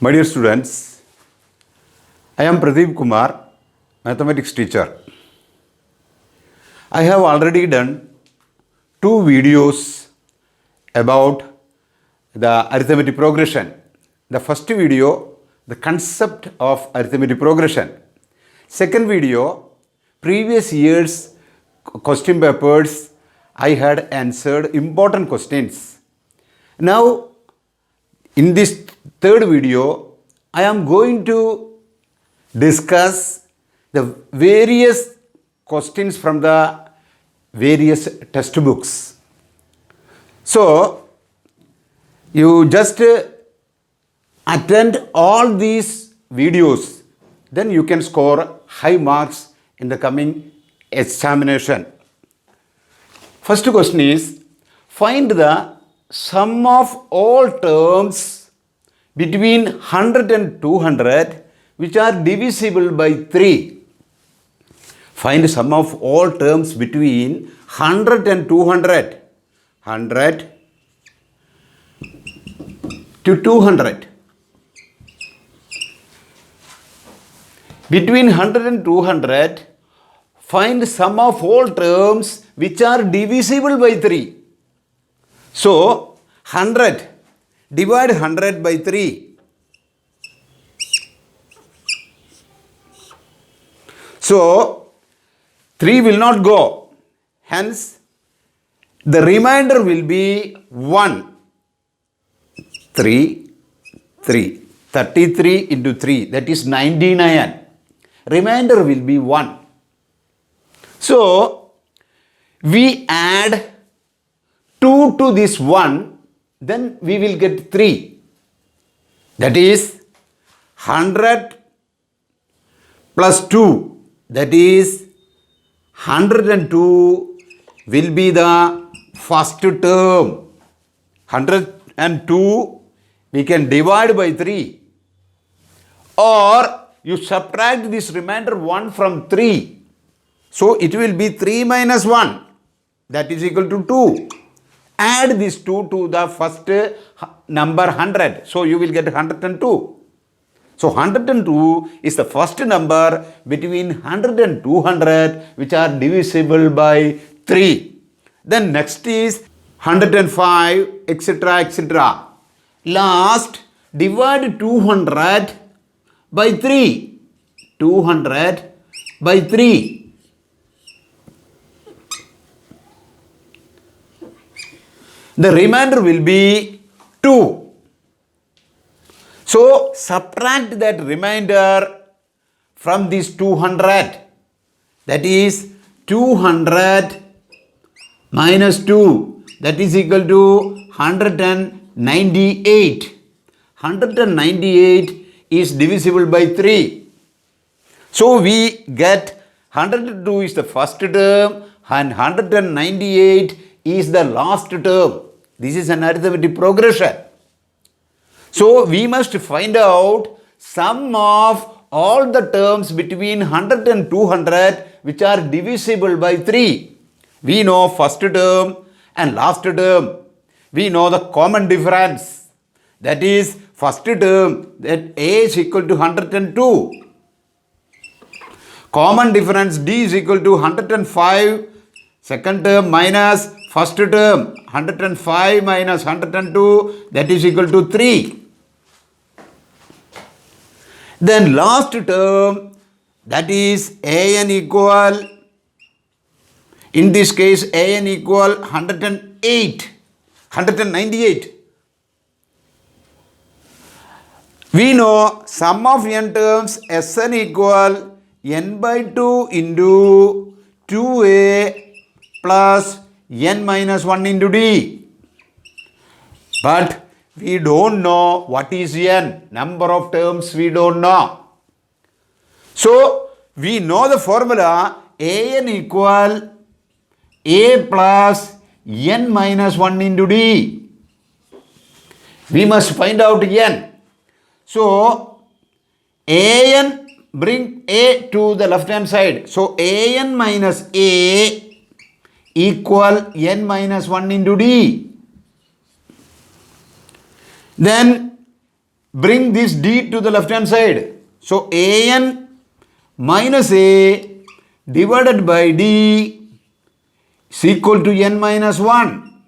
My dear students, I am Pradeep Kumar, mathematics teacher. I have already done 2 videos about the arithmetic progression. The first video, the concept of arithmetic progression. Second video, previous year's question papers, I had answered important questions. Now, in this third video, I am going to discuss the various questions from the various textbooks. So, you just attend all these videos, then you can score high marks in the coming examination. First question is, find the sum of all terms between 100 and 200 which are divisible by 3. Find sum of all terms between 100 and 200. 100 to 200. Between 100 and 200, find sum of all terms which are divisible by 3. So, 100, divide 100 by 3. So, 3 will not go. Hence, the remainder will be 1. 3, 3. 33 into 3, that is 99. Remainder will be 1. So, we add 2 to this 1, then we will get 3. That is 100 plus 2, that is 102 will be the first term. 102 we can divide by 3. Or you subtract this remainder 1 from 3. So it will be 3 minus 1, that is equal to 2. Add this 2 to the first number 100. So you will get 102. So 102 is the first number between 100 and 200 which are divisible by 3. Then next is 105, etc., etc. Last, divide 200 by 3. 200 by 3. The remainder will be 2. So, subtract that remainder from this 200. That is 200 minus 2. That is equal to 198. 198 is divisible by 3. So, we get 102 is the first term and 198 is the last term. This is an arithmetic progression. So, we must find out sum of all the terms between 100 and 200 which are divisible by 3. We know first term and last term. We know the common difference. That is first term, that A is equal to 102. Common difference D is equal to 105. Second term minus first term, 105 minus 102, that is equal to 3. Then last term, that is an equal, in this case an equal 198. We know sum of n terms Sn equal n by 2 into 2a plus n minus 1 into d. But we don't know what is n. Number of terms we don't know. So, we know the formula an equal a plus n minus 1 into d. We must find out n. So, an, bring a to the left hand side. So, an minus a equal n minus 1 into d. Then bring this d to the left hand side. So an minus a divided by d is equal to n minus 1.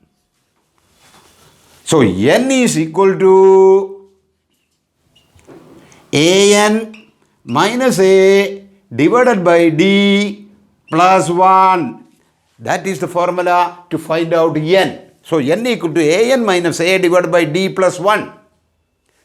So n is equal to an minus a divided by d plus 1. That is the formula to find out n. So n equal to an minus a divided by d plus 1.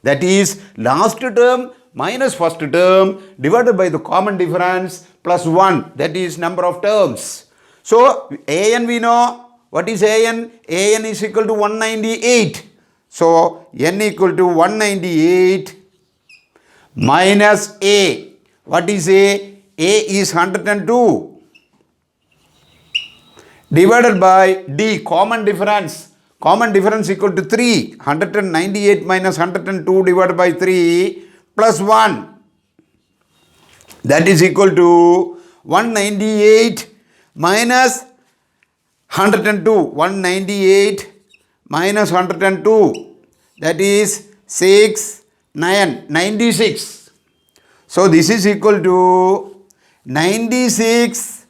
That is last term minus first term divided by the common difference plus 1. That is number of terms. So an we know. What is an? An is equal to 198. So n equal to 198 minus a. What is a? A is 102. Divided by d, common difference. Common difference equal to 3. 198 minus 102 divided by 3 plus 1. That is equal to 198 minus 102. 198 minus 102. That is 6, 9, 96. So this is equal to 96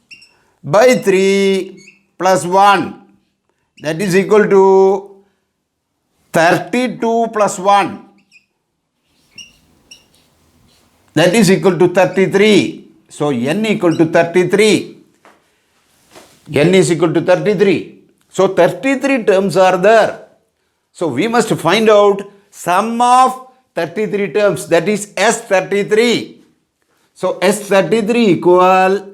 by 3 plus 1. That is equal to 32 plus 1. That is equal to 33. So n equal to 33. N is equal to 33. So 33 terms are there. So we must find out sum of 33 terms. That is S33. So S33 equal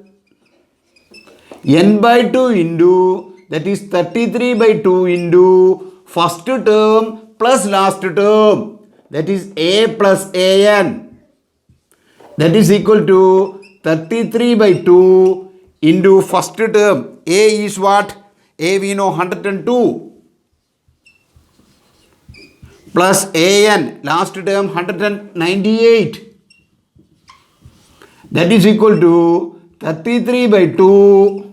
n by 2 into, that is 33 by 2 into first term plus last term. That is a plus an. That is equal to 33 by 2 into first term. A is what? A we know 102. Plus an, last term 198. That is equal to 33 by 2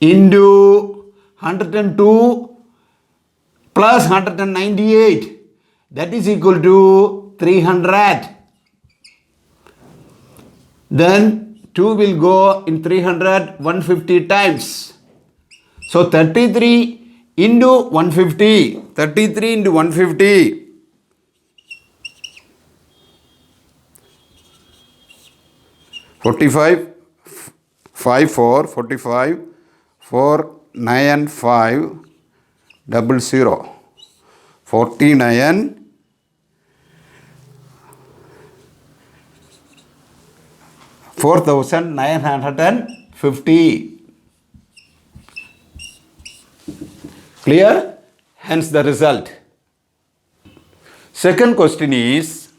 into 102 plus 198. That is equal to 300. Then 2 will go in 300 150 times. So 33 into 150. 33 into 150. 45, 5, 4, 45, 4, 9, 5, 00, 49, 4,950. Clear? Hence the result. Second question is,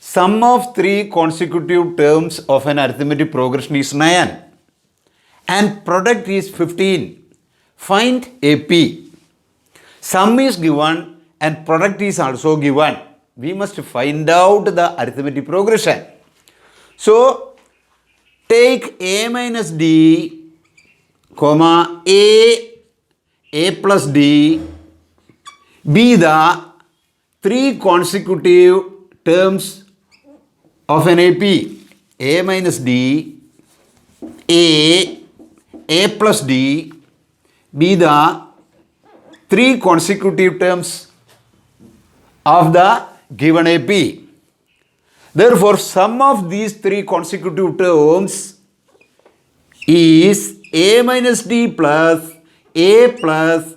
sum of 3 consecutive terms of an arithmetic progression is 9 and product is 15. Find AP. Sum is given and product is also given. We must find out the arithmetic progression. So take a minus d, comma a plus d be the 3 consecutive terms of an AP. A minus d, a plus d be the 3 consecutive terms of the given AP. Therefore, sum of these 3 consecutive terms is a minus d plus a plus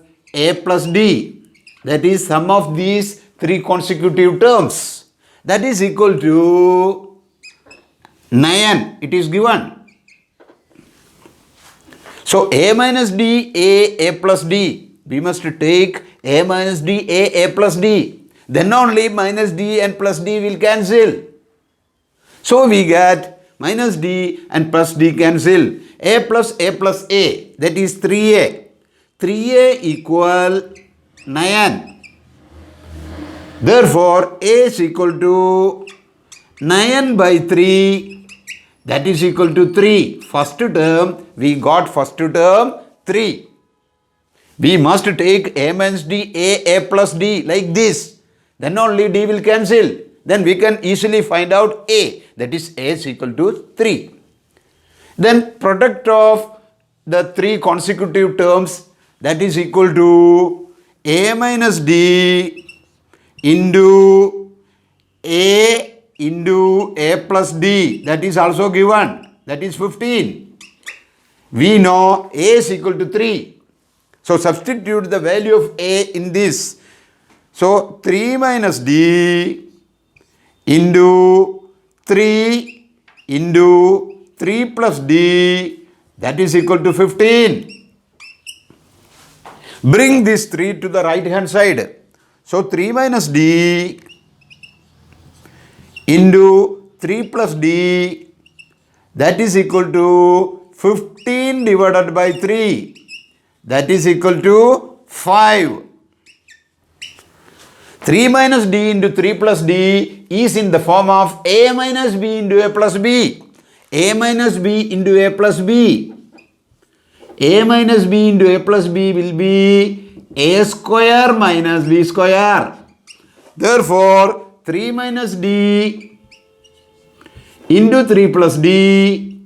d. That is sum of these 3 consecutive terms. That is equal to 9. It is given. So a minus d, a plus d. We must take a minus d, a plus d. Then only minus d and plus d will cancel. So we get minus d and plus d cancel. A plus a. That is 3a. 3a equal 9. Therefore, a is equal to 9 by 3. That is equal to 3. First term, we got first term 3. We must take a minus d, a plus d like this. Then only d will cancel. then we can easily find out A, that is A is equal to 3. Then product of the three consecutive terms, that is equal to A minus D into A into A plus D, that is also given, that is 15. We know A is equal to 3. So substitute the value of A in this. So 3 minus D into 3 into 3 plus D, that is equal to 15. Bring this 3 to the right hand side. So 3 minus D into 3 plus D, that is equal to 15 divided by 3, that is equal to 5. 3 minus D into 3 plus D is in the form of A minus B into A plus B. A minus B into A plus B. A minus B into A plus B will be A square minus B square. Therefore, 3 minus D into 3 plus D,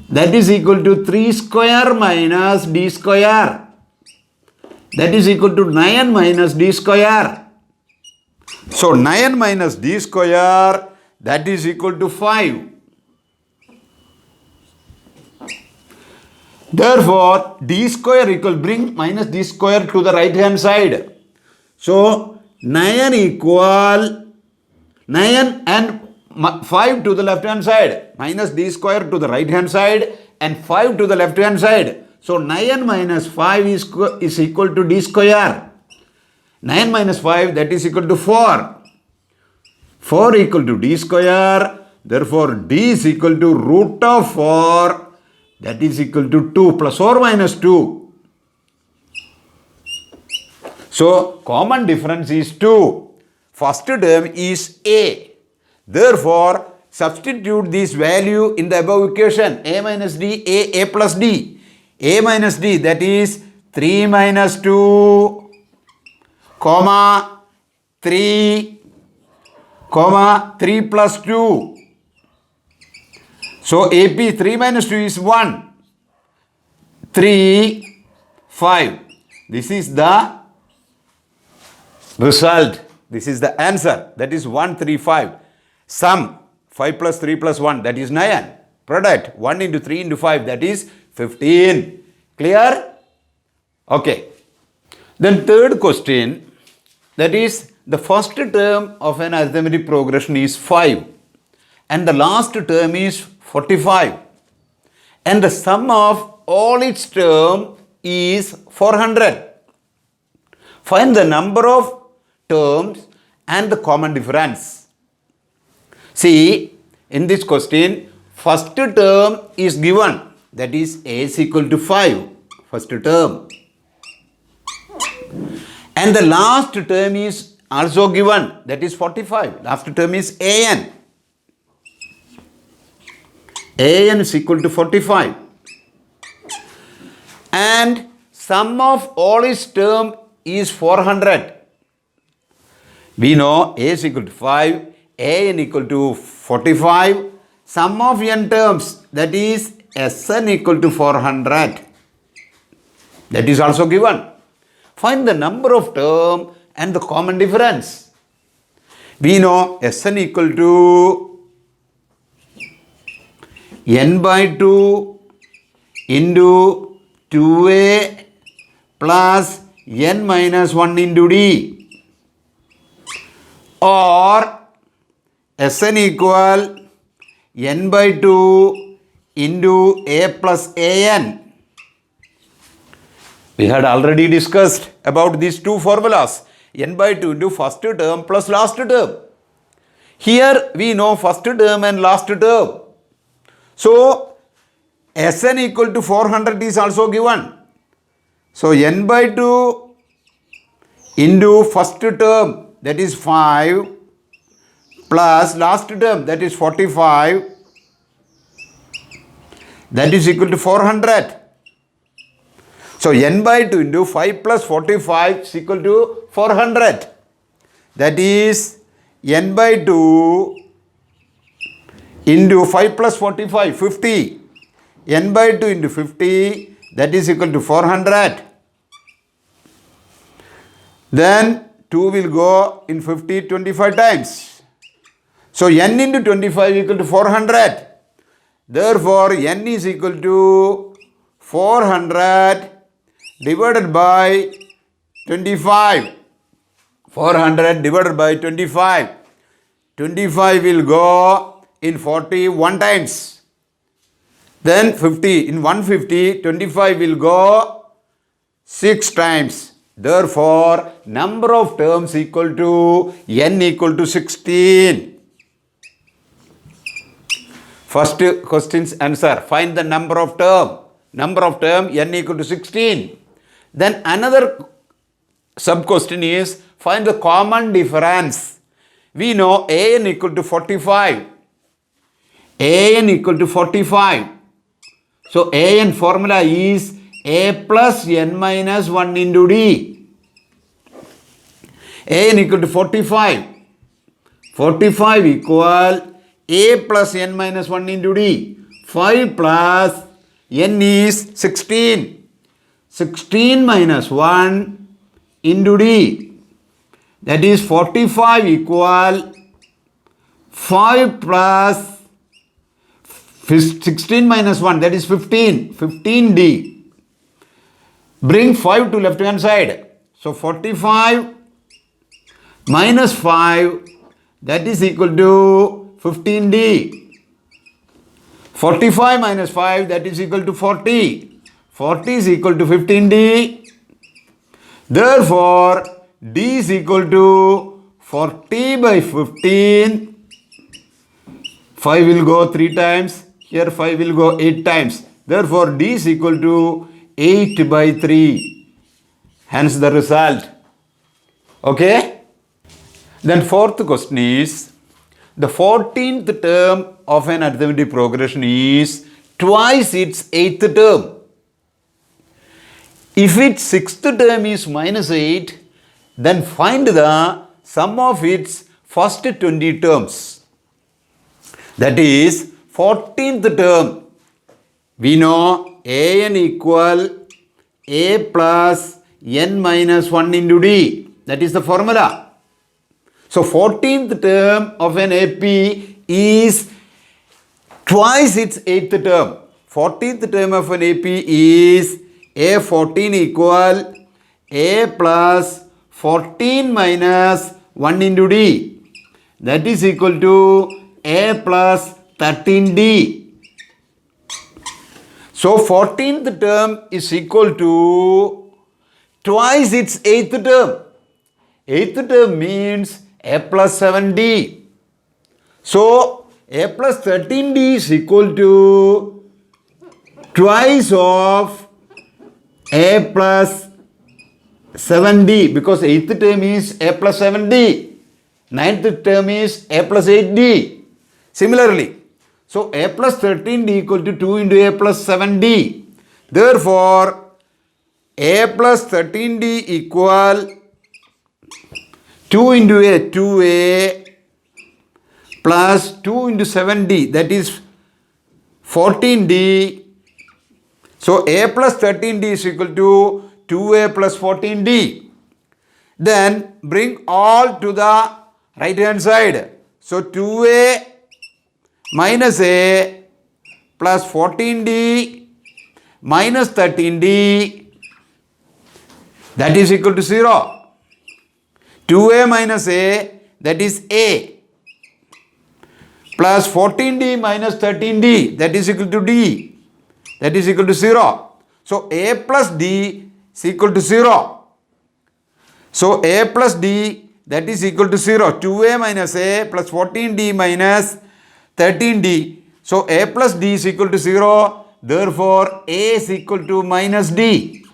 that is equal to 3 square minus D square. That is equal to 9 minus D square. So 9 minus D square, that is equal to 5. Therefore, D square equal, bring minus D square to the right hand side. So 9 equal 9 and 5 to the left hand side, minus D square to the right hand side and 5 to the left hand side. So 9 minus 5 is equal to D square. 9 minus 5, that is equal to 4. 4 equal to D square. Therefore, D is equal to root of 4, that is equal to 2 plus or minus 2. So, common difference is 2. First term is A. Therefore, substitute this value in the above equation. A minus D, A plus D. A minus D, that is 3 minus 2, comma 3, comma 3 plus 2. So AP 3 minus 2 is 1, 3, 5. This is the result. This is the answer. That is 1, 3, 5. Sum 5 plus 3 plus 1, that is 9. Product 1 into 3 into 5, that is 15. Clear? Okay. Then third question, that is the first term of an arithmetic progression is 5 and the last term is 45 and the sum of all its term is 400. Find the number of terms and the common difference. See, in this question, first term is given, that is A is equal to 5, first term. And the last term is also given, that is 45. Last term is AN. AN is equal to 45. And sum of all its term is 400. We know A is equal to 5, AN equal to 45. Sum of n terms, that is Sn equal to 400. That is also given. Find the number of term and the common difference. We know Sn equal to n by 2 into 2a plus n minus 1 into d, or Sn equal n by 2 into a plus an. We had already discussed about these two formulas, n by 2 into first term plus last term. Here we know first term and last term. So Sn equal to 400 is also given. So n by 2 into first term, that is 5, plus last term, that is 45, that is equal to 400. So n by 2 into 5 plus 45 is equal to 400. That is n by 2 into 5 plus 45, 50. N by 2 into 50, that is equal to 400. Then 2 will go in 50 25 times. So n into 25 equal to 400. Therefore, n is equal to 400 divided by 25. 400 divided by 25. 25 will go in 41 times. Then 50. In 150, 25 will go 6 times. Therefore, number of terms equal to n equal to 16. First question's answer. Find the number of term. Number of term n equal to 16. Then another sub question is find the common difference. We know an equal to 45. An equal to 45. So an formula is a plus n minus 1 into d. An equal to 45. 45 equal a plus n minus 1 into d. 5 plus n is 16. 16 minus 1 into d. That is 45 equal 5 plus 16 minus 1, that is 15. 15d. Bring 5 to left hand side. So 45 minus 5, that is equal to 15d. 45 minus 5, that is equal to 40. 40 is equal to 15d. Therefore, d is equal to 40 by 15. 5 will go 3 times. Here 5 will go 8 times. Therefore, d is equal to 8 by 3. Hence the result. Okay? Then fourth question is, the 14th term of an arithmetic progression is twice its 8th term. If its 6th term is minus 8, then find the sum of its first 20 terms. That is 14th term. We know an equal a plus n minus 1 into d. That is the formula. So 14th term of an AP is twice its 8th term. 14th term of an AP is a14 equal a plus 14 minus 1 into d. That is equal to a plus 13d. So 14th term is equal to twice its 8th term. 8th term means a plus 7d. So a plus 13d is equal to twice of a plus 7d, because 8th term is a plus 7d. 9th term is a plus 8d. Similarly, so a plus 13d equal to 2 into a plus 7d. Therefore, a plus 13d equal 2 into a 2a plus 2 into 7d, that is 14d. So a plus 13d is equal to 2a plus 14d. Then bring all to the right hand side. So 2a minus a plus 14d minus 13d, that is equal to 0. 2a minus a, that is a, plus 14d minus 13d, that is equal to d, that is equal to 0. So a plus d is equal to 0. So a plus d, that is equal to 0. 2a minus a plus 14d minus 13d. So a plus d is equal to 0. Therefore, a is equal to minus d.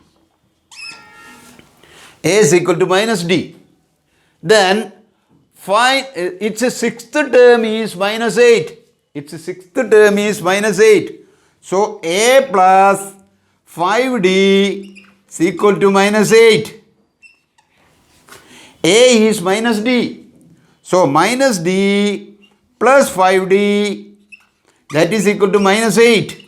A is equal to minus d. Then find its 6th term is minus 8. Its 6th term is minus 8. So a plus 5d is equal to minus 8. A is minus d. So minus d plus 5d, that is equal to minus 8.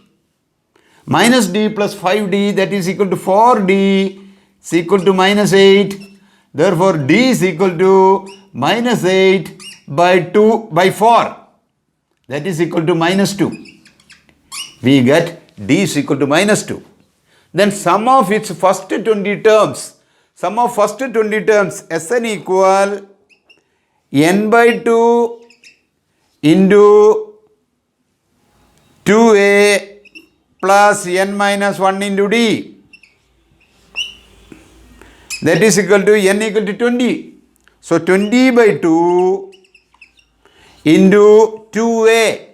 Minus d plus 5d, that is equal to 4d, is equal to minus 8. Therefore, d is equal to minus 8 by 2 by 4. That is equal to minus 2. We get d is equal to minus 2. Then sum of its first 20 terms. Sum of first 20 terms, Sn equal n by 2 into 2a plus n minus 1 into d. That is equal to n equal to 20. So 20 by 2 into 2a.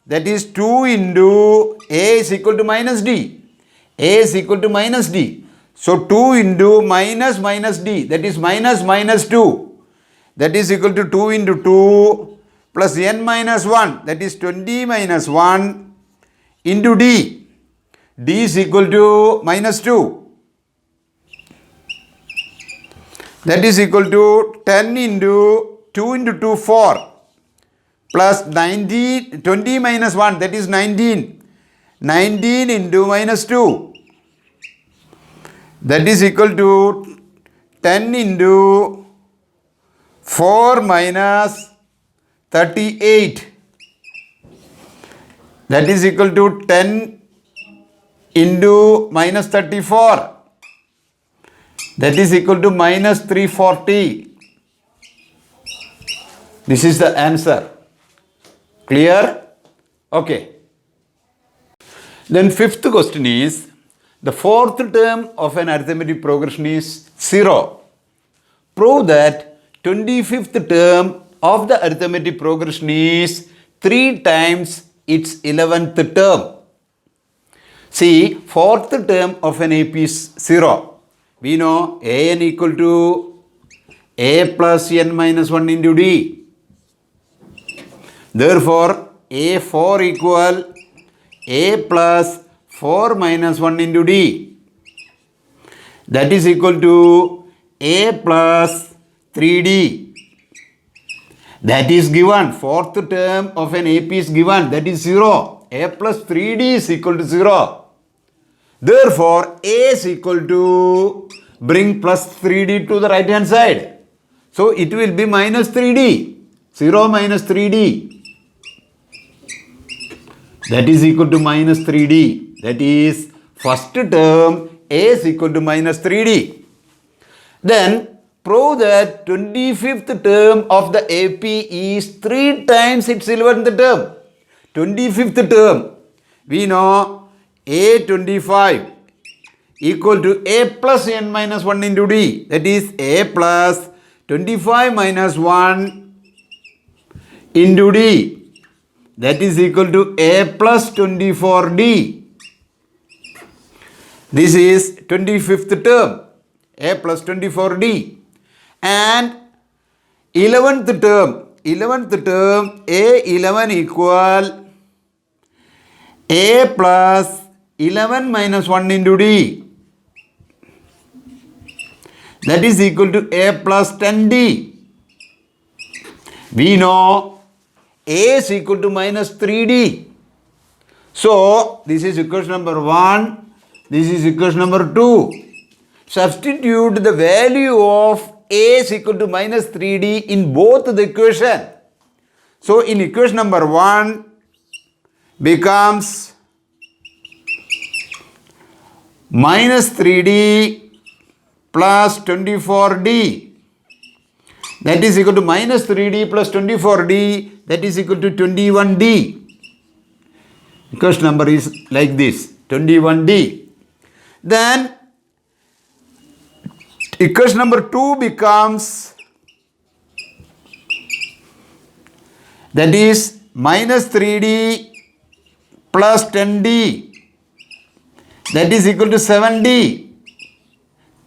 That is 2 into a is equal to minus d. A is equal to minus d. So 2 into minus minus d, that is minus minus 2. That is equal to 2 into 2 plus n minus 1, that is 20 minus 1 into d. D is equal to minus 2. That is equal to 10 into 2 into 2, 4. Plus 19, 20 minus 1, that is 19. 19 into minus 2. That is equal to 10 into 4 minus 38. That is equal to 10 into minus 34. That is equal to minus 340. This is the answer. Clear? Okay. Then fifth question is, the fourth term of an arithmetic progression is 0. Prove that 25th term of the arithmetic progression is 3 times its 11th term. See, fourth term of an AP is 0. We know an equal to a plus n minus 1 into d. Therefore, a4 equal a plus 4 minus 1 into d. That is equal to a plus 3d. That is given. Fourth term of an AP is given. That is 0. A plus 3d is equal to 0. Therefore, a is equal to, bring plus 3d to the right hand side. So, it will be minus 3d. 0 minus 3d. That is equal to minus 3d. That is first term a is equal to minus 3d. Then prove that 25th term of the AP is 3 times its 11th term. 25th term, we know a25 equal to a plus n minus 1 into d. That is a plus 25 minus 1 into d. That is equal to a plus 24d. This is 25th term, a plus 24d. And 11th term, a11 equal a plus 11 minus 1 into d. That is equal to a plus 10d. We know a is equal to minus 3d. So, this is equation number 1. This is equation number 2. Substitute the value of a is equal to minus 3d in both the equation. So, in equation number 1 becomes minus 3d plus 24d. That is equal to minus 3d plus 24d. That is equal to 21d. Equation number is like this, 21d. Then equation number 2 becomes, that is minus 3d plus 10d. That is equal to 7d.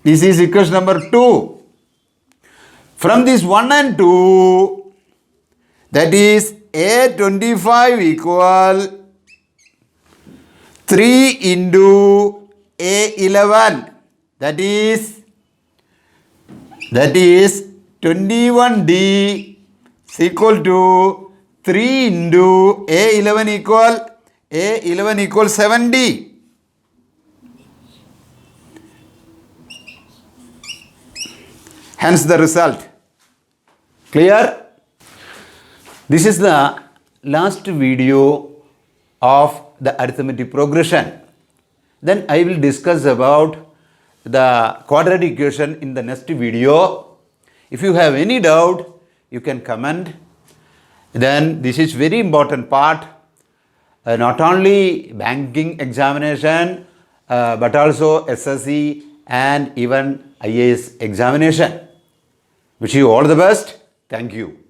This is equation number 2. From this 1 and 2, that is a25 equal 3 into a11. That is 21d is equal to 3 into A11 equal 70. Hence the result. Clear? This is the last video of the arithmetic progression. Then I will discuss about the quadratic equation in the next video. If you have any doubt, you can comment. Then this is very important part, not only banking examination, but also SSC and even IAS examination. Wish you all the best. Thank you.